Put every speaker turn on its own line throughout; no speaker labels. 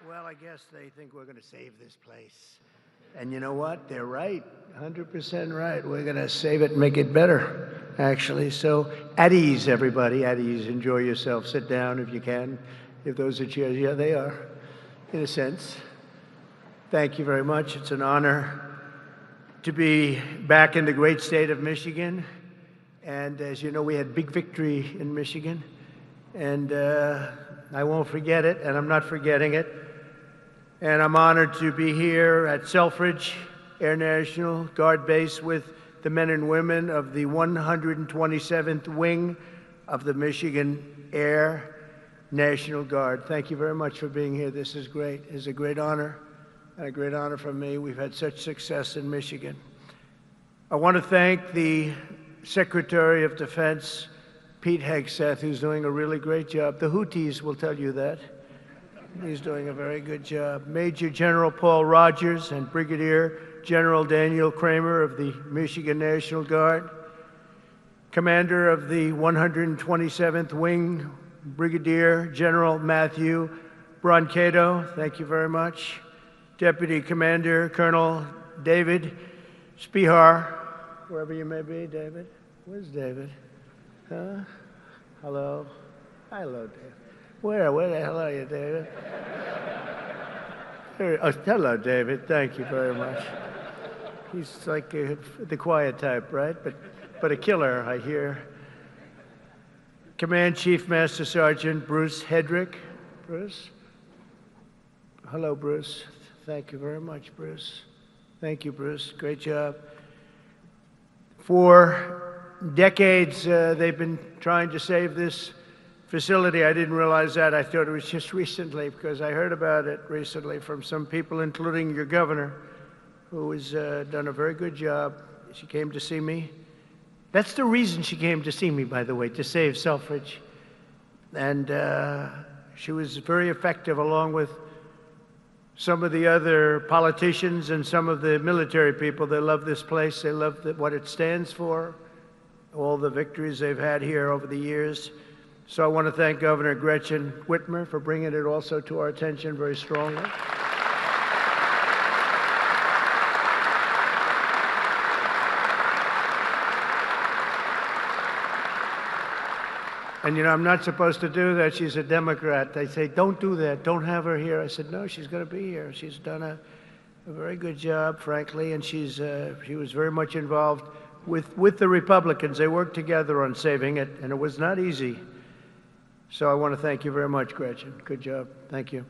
Well, I guess they think we're going to save this place. And you know what? They're right. 100% right. We're going to save it and make it better, actually. So at ease, everybody. At ease. Enjoy yourself. Sit down if you can. If those are chairs. Yeah, they are, in a sense. Thank you very much. It's an honor to be back in the great state of Michigan. And as you know, we had big victory in Michigan. And I won't forget it, and I'm not forgetting it. And I'm honored to be here at Selfridge Air National Guard Base with the men and women of the 127th Wing of the Michigan Air National Guard. Thank you very much for being here. This is great. It's a great honor, and a great honor for me. We've had such success in Michigan. I want to thank the Secretary of Defense, Pete Hegseth, who's doing a really great job. The Houthis will tell you that. He's doing a very good job. Major General Paul Rogers and Brigadier General Daniel Kramer of the Michigan National Guard. Commander of the 127th Wing, Brigadier General Matthew Brancato, thank you very much. Deputy Commander Colonel David Spihar, wherever you may be, David. Where's David? Huh? Hello? Hello, David. Where the hell are you, David? Oh, hello, David. Thank you very much. He's like the quiet type, right? But a killer, I hear. Command Chief Master Sergeant Bruce Hedrick. Bruce? Hello, Bruce. Thank you very much, Bruce. Thank you, Bruce. Great job. For decades, they've been trying to save this facility. I didn't realize that. I thought it was just recently, because I heard about it recently from some people, including your governor, who has done a very good job. She came to see me. That's the reason she came to see me, by the way, to save Selfridge. And she was very effective, along with some of the other politicians and some of the military people. They love this place. They love what it stands for, all the victories they've had here over the years. So I want to thank Governor Gretchen Whitmer for bringing it also to our attention very strongly. And you know, I'm not supposed to do that. She's a Democrat. They say, don't do that. Don't have her here. I said, no, she's going to be here. She's done a very good job, frankly, and she was very much involved with the Republicans. They worked together on saving it, and it was not easy. So I want to thank you very much, Gretchen. Good job. Thank you.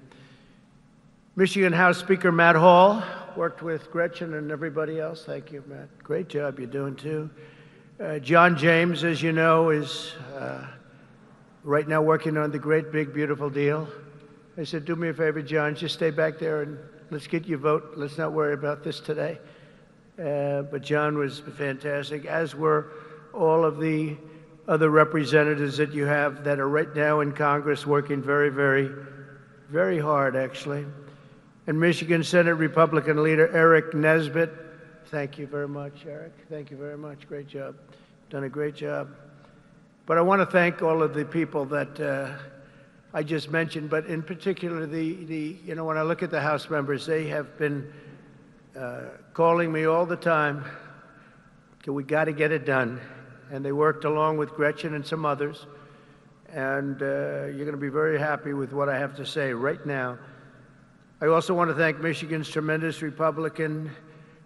Michigan House Speaker Matt Hall worked with Gretchen and everybody else. Thank you, Matt. Great job you're doing, too. John James, as you know, is right now working on the great, big, beautiful deal. I said, do me a favor, John, just stay back there and let's get your vote. Let's not worry about this today. But John was fantastic, as were all of the other representatives that you have that are right now in Congress working very, very, very hard, actually. And Michigan Senate Republican leader Eric Nesbitt, thank you very much, Eric. Thank you very much. Great job. Done a great job. But I want to thank all of the people that I just mentioned, but in particular, you know, when I look at the House members, they have been calling me all the time, we got to get it done. And they worked along with Gretchen and some others. And you're going to be very happy with what I have to say right now. I also want to thank Michigan's tremendous Republican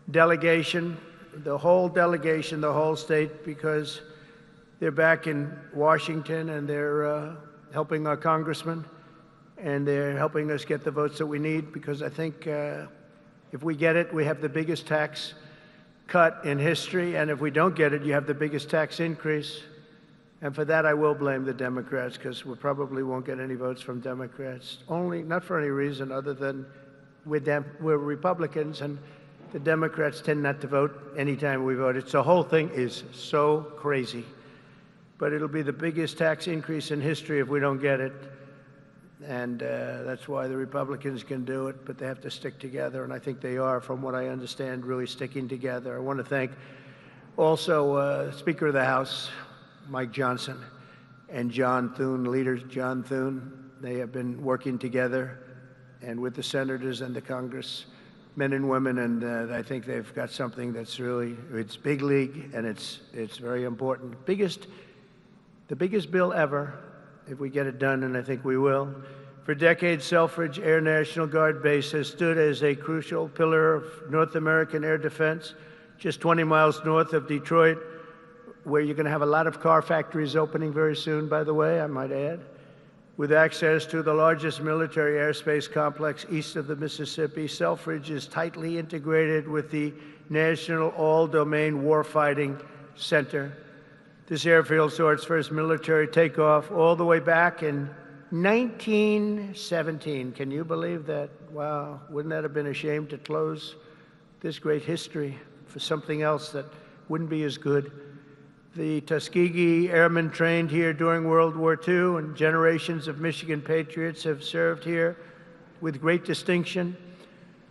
delegation, the whole delegation, the whole state, because they're back in Washington and they're helping our congressman. And they're helping us get the votes that we need, because I think if we get it, we have the biggest tax cut in history, and if we don't get it, you have the biggest tax increase. And for that, I will blame the Democrats, because we probably won't get any votes from Democrats. Not for any reason other than we're Republicans, and the Democrats tend not to vote anytime we vote. The whole thing is so crazy. But it'll be the biggest tax increase in history if we don't get it. And that's why the Republicans can do it, but they have to stick together, and I think they are, from what I understand, really sticking together. I want to thank also Speaker of the House, Mike Johnson, and John Thune, leader John Thune. They have been working together, and with the senators and the Congress men and women, and I think they've got something that's really, it's big league, and it's very important. The biggest bill ever, if we get it done, and I think we will. For decades, Selfridge Air National Guard Base has stood as a crucial pillar of North American air defense, just 20 miles north of Detroit, where you're going to have a lot of car factories opening very soon, by the way, I might add, with access to the largest military airspace complex east of the Mississippi. Selfridge is tightly integrated with the National All-Domain Warfighting Center. This airfield saw its first military takeoff all the way back in 1917. Can you believe that? Wow, wouldn't that have been a shame to close this great history for something else that wouldn't be as good? The Tuskegee Airmen trained here during World War II, and generations of Michigan patriots have served here with great distinction.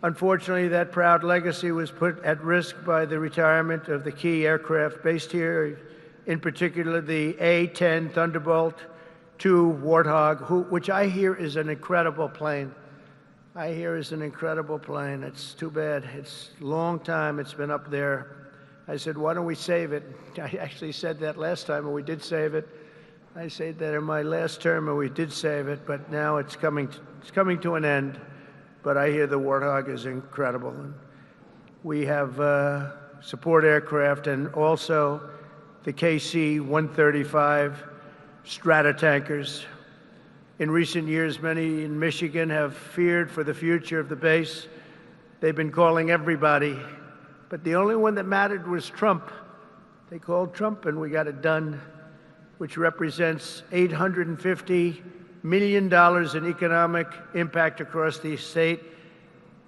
Unfortunately, that proud legacy was put at risk by the retirement of the key aircraft based here, in particular the A-10 Thunderbolt II Warthog, which I hear is an incredible plane. It's too bad. It's a long time it's been up there. I said, why don't we save it? I actually said that last time, and we did save it. I said that in my last term, and we did save it, but now it's coming to an end. But I hear the Warthog is incredible. And we have support aircraft and also the KC-135 strata tankers. In recent years, many in Michigan have feared for the future of the base. They've been calling everybody, but the only one that mattered was Trump. They called Trump, and we got it done, which represents $850 million in economic impact across the state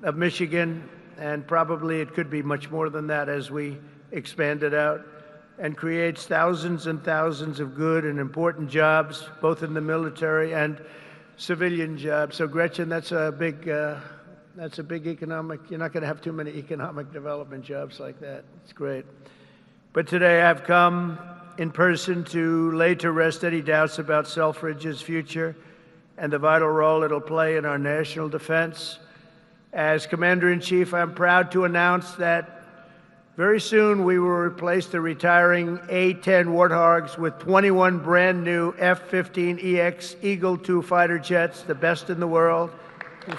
of Michigan, and probably it could be much more than that as we expand it out, and creates thousands and thousands of good and important jobs, both in the military and civilian jobs. So Gretchen, that's a big economic, you're not going to have too many economic development jobs like that. It's great. But today I've come in person to lay to rest any doubts about Selfridge's future and the vital role it'll play in our national defense. As Commander-in-Chief, I'm proud to announce that very soon we will replace the retiring A-10 Warthogs with 21 brand new F-15EX Eagle II fighter jets, the best in the world,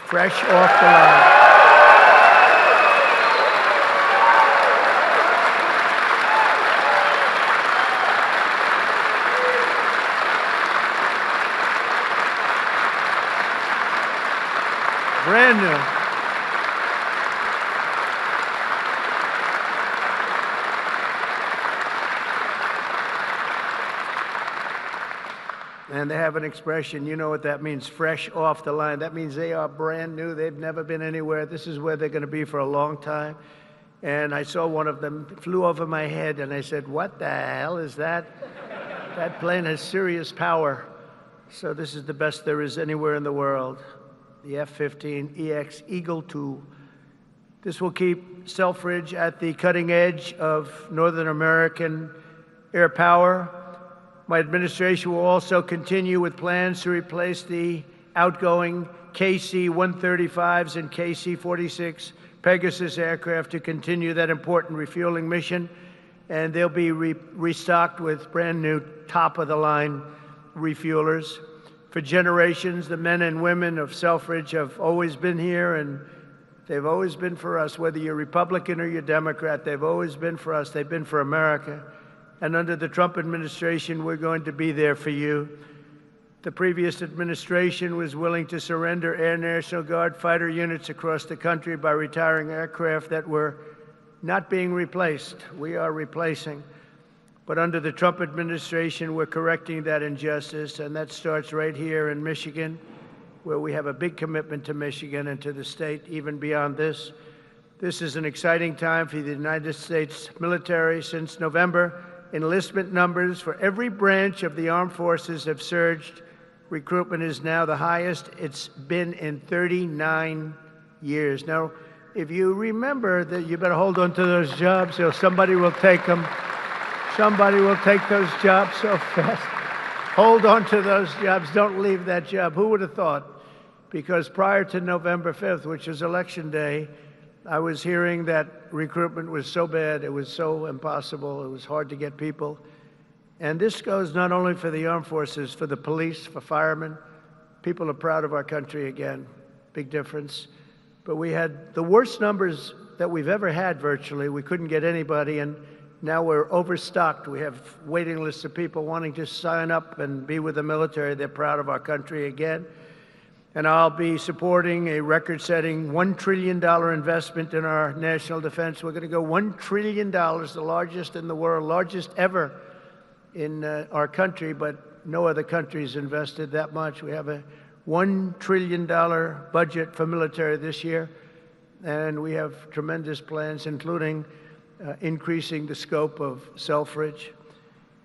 fresh off the line. Brand new. And they have an expression, you know what that means, fresh off the line. That means they are brand new. They've never been anywhere. This is where they're going to be for a long time. And I saw one of them flew over my head, and I said, what the hell is that? That plane has serious power. So this is the best there is anywhere in the world, the F-15EX Eagle II. This will keep Selfridge at the cutting edge of Northern American air power. My administration will also continue with plans to replace the outgoing KC-135s and KC-46 Pegasus aircraft to continue that important refueling mission. And they'll be restocked with brand new top-of-the-line refuelers. For generations, the men and women of Selfridge have always been here, and they've always been for us. Whether you're Republican or you're Democrat, they've always been for us. They've been for America. And under the Trump administration, we're going to be there for you. The previous administration was willing to surrender Air National Guard fighter units across the country by retiring aircraft that were not being replaced. We are replacing. But under the Trump administration, we're correcting that injustice, and that starts right here in Michigan, where we have a big commitment to Michigan and to the state, even beyond this. This is an exciting time for the United States military. Since November, enlistment numbers for every branch of the armed forces have surged. Recruitment is now the highest it's been in 39 years. Now, if you remember that, you better hold on to those jobs, or somebody will take them. Somebody will take those jobs so fast. Hold on to those jobs. Don't leave that job. Who would have thought because prior to November 5th, which is Election Day, I was hearing that recruitment was so bad, it was so impossible, it was hard to get people. And this goes not only for the armed forces, for the police, for firemen. People are proud of our country again, big difference. But we had the worst numbers that we've ever had virtually. We couldn't get anybody, and now we're overstocked. We have waiting lists of people wanting to sign up and be with the military. They're proud of our country again. And I'll be supporting a record-setting $1 trillion investment in our national defense. We're going to go $1 trillion, the largest in the world, largest ever in our country, but no other country's invested that much. We have a $1 trillion budget for military this year, and we have tremendous plans, including increasing the scope of Selfridge.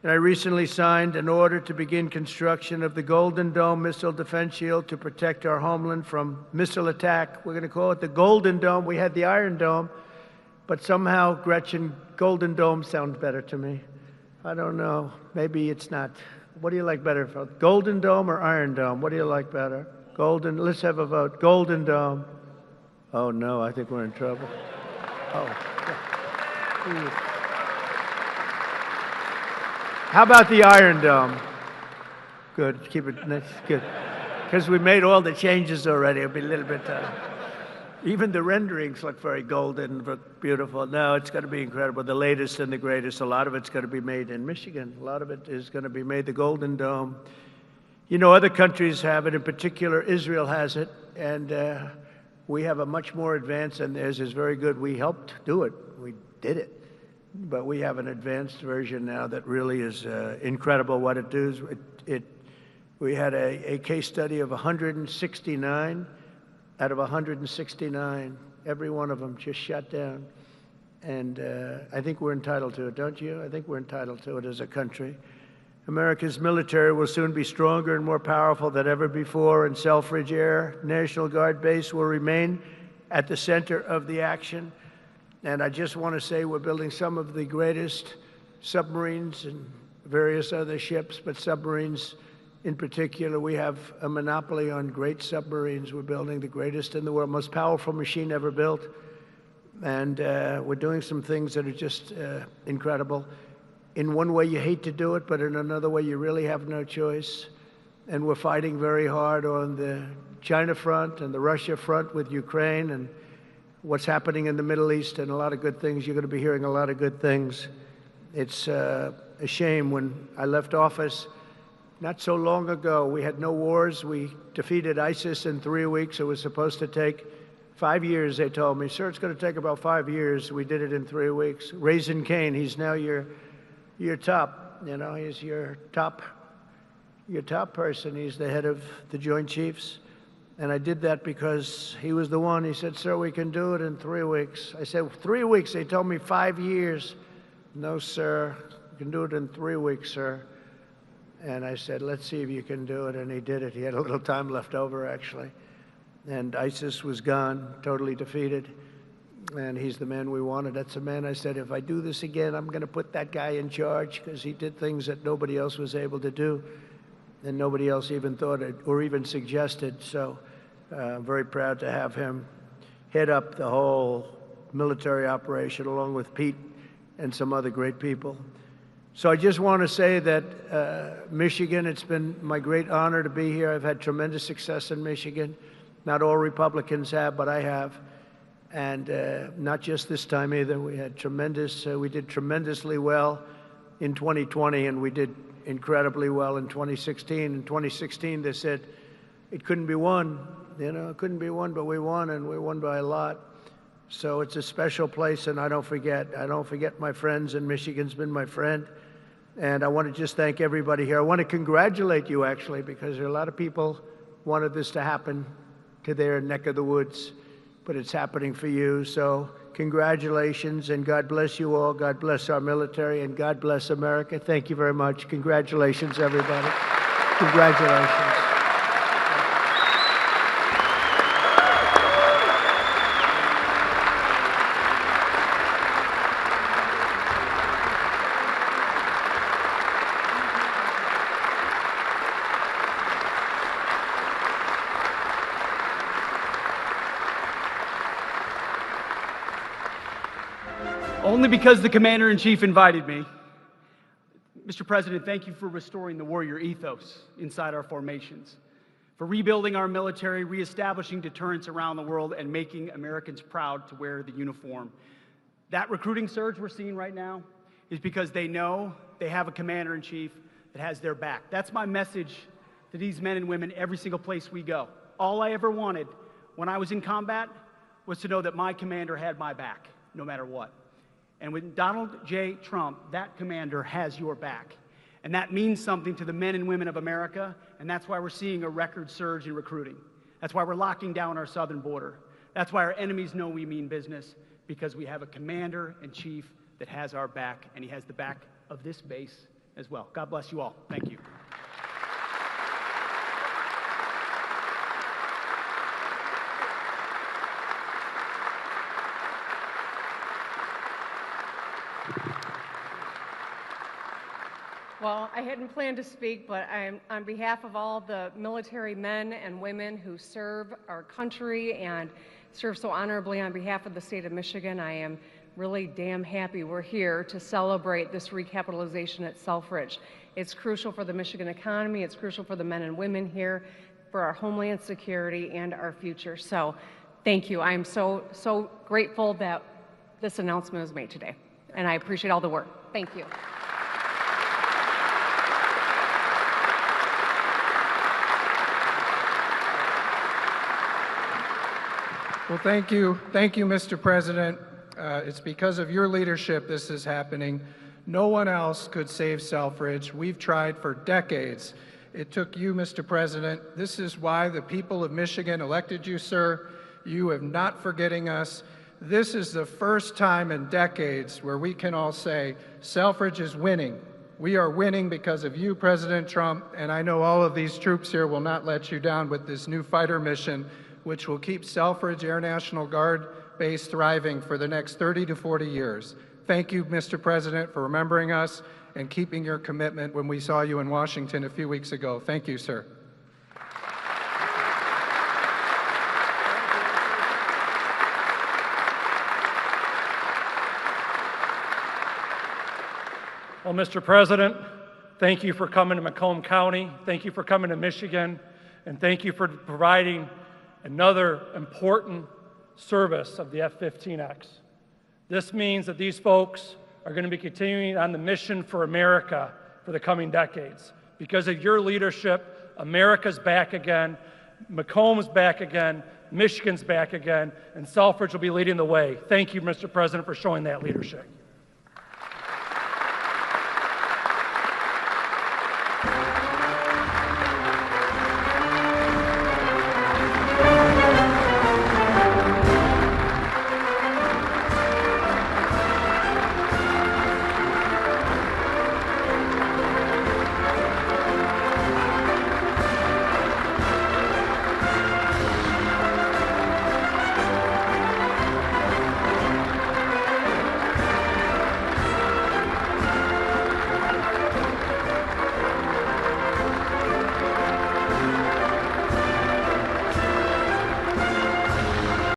And I recently signed an order to begin construction of the Golden Dome missile defense shield to protect our homeland from missile attack. We're going to call it the Golden Dome. We had the Iron Dome, but somehow, Gretchen, Golden Dome sounds better to me. I don't know. Maybe it's not. What do you like better? Golden Dome or Iron Dome? What do you like better? Golden. Let's have a vote. Golden Dome. Oh, no, I think we're in trouble. Oh. How about the Iron Dome? Good. Keep it. That's good. Because we made all the changes already. It'll be a little bit. Even the renderings look very golden, look beautiful. No, it's going to be incredible. The latest and the greatest. A lot of it's going to be made in Michigan. A lot of it is going to be made the Golden Dome. You know, other countries have it. In particular, Israel has it, and we have a much more advanced, and theirs is very good. We helped do it. We did it. But we have an advanced version now that really is incredible what it does. We had a case study of 169 out of 169. Every one of them just shut down. And I think we're entitled to it, don't you? I think we're entitled to it as a country. America's military will soon be stronger and more powerful than ever before, and Selfridge Air National Guard base will remain at the center of the action. And I just want to say we're building some of the greatest submarines and various other ships, but submarines in particular, we have a monopoly on great submarines. We're building the greatest in the world, most powerful machine ever built. And we're doing some things that are just incredible. In one way, you hate to do it, but in another way, you really have no choice. And we're fighting very hard on the China front and the Russia front with Ukraine and what's happening in the Middle East, and a lot of good things. You're going to be hearing a lot of good things. It's a shame. When I left office not so long ago, we had no wars. We defeated ISIS in 3 weeks. It was supposed to take 5 years, they told me. Sir, it's going to take about 5 years. We did it in 3 weeks. Raising Cain, he's now your top, you know, he's your top person. He's the head of the Joint Chiefs. And I did that because he was the one. He said, sir, we can do it in 3 weeks. I said, 3 weeks? They told me 5 years. No, sir, you can do it in 3 weeks, sir. And I said, let's see if you can do it. And he did it. He had a little time left over, actually. And ISIS was gone, totally defeated. And he's the man we wanted. That's the man I said, if I do this again, I'm going to put that guy in charge, because he did things that nobody else was able to do. And nobody else even thought it or even suggested. So I'm very proud to have him head up the whole military operation along with Pete and some other great people. So I just want to say that Michigan, it's been my great honor to be here. I've had tremendous success in Michigan. Not all Republicans have, but I have. And not just this time either. We had we did tremendously well in 2020, and we did incredibly well in 2016. In 2016, they said it couldn't be won. You know, it couldn't be won, but we won, and we won by a lot. So it's a special place, and I don't forget my friends, and Michigan's been my friend. And I want to just thank everybody here. I want to congratulate you, actually, because there are a lot of people wanted this to happen to their neck of the woods, but it's happening for you. So congratulations, and God bless you all. God bless our military, and God bless America. Thank you very much. Congratulations, everybody. Congratulations.
Only because the Commander-in-Chief invited me. Mr. President, thank you for restoring the warrior ethos inside our formations, for rebuilding our military, reestablishing deterrence around the world, and making Americans proud to wear the uniform. That recruiting surge we're seeing right now is because they know they have a Commander-in-Chief that has their back. That's my message to these men and women every single place we go. All I ever wanted when I was in combat was to know that my commander had my back, no matter what. And with Donald J. Trump, that commander has your back. And that means something to the men and women of America, and that's why we're seeing a record surge in recruiting. That's why we're locking down our southern border. That's why our enemies know we mean business, because we have a Commander-in-Chief that has our back, and he has the back of this base as well. God bless you all. Thank you.
Well, I hadn't planned to speak, but I'm on behalf of all the military men and women who serve our country and serve so honorably on behalf of the state of Michigan. I am really damn happy we're here to celebrate this recapitalization at Selfridge. It's crucial for the Michigan economy. It's crucial for the men and women here, for our homeland security and our future. So thank you. I'm so grateful that this announcement was made today, and I appreciate all the work. Thank you.
Well, thank you, Mr. President. It's because of your leadership this is happening. No one else could save Selfridge. We've tried for decades. It took you, Mr. President. This is why the people of Michigan elected you, sir. You have not forgetting us. This is the first time in decades where we can all say Selfridge is winning. We are winning because of you, President Trump, and I know all of these troops here will not let you down with this new fighter mission, which will keep Selfridge Air National Guard base thriving for the next 30 to 40 years. Thank you, Mr. President, for remembering us and keeping your commitment when we saw you in Washington a few weeks ago. Thank you, sir.
Well, Mr. President, thank you for coming to Macomb County. Thank you for coming to Michigan. And thank you for providing another important service of the F-15X. This means that these folks are going to be continuing on the mission for America for the coming decades. Because of your leadership, America's back again, Macomb's back again, Michigan's back again, and Selfridge will be leading the way. Thank you, Mr. President, for showing that leadership.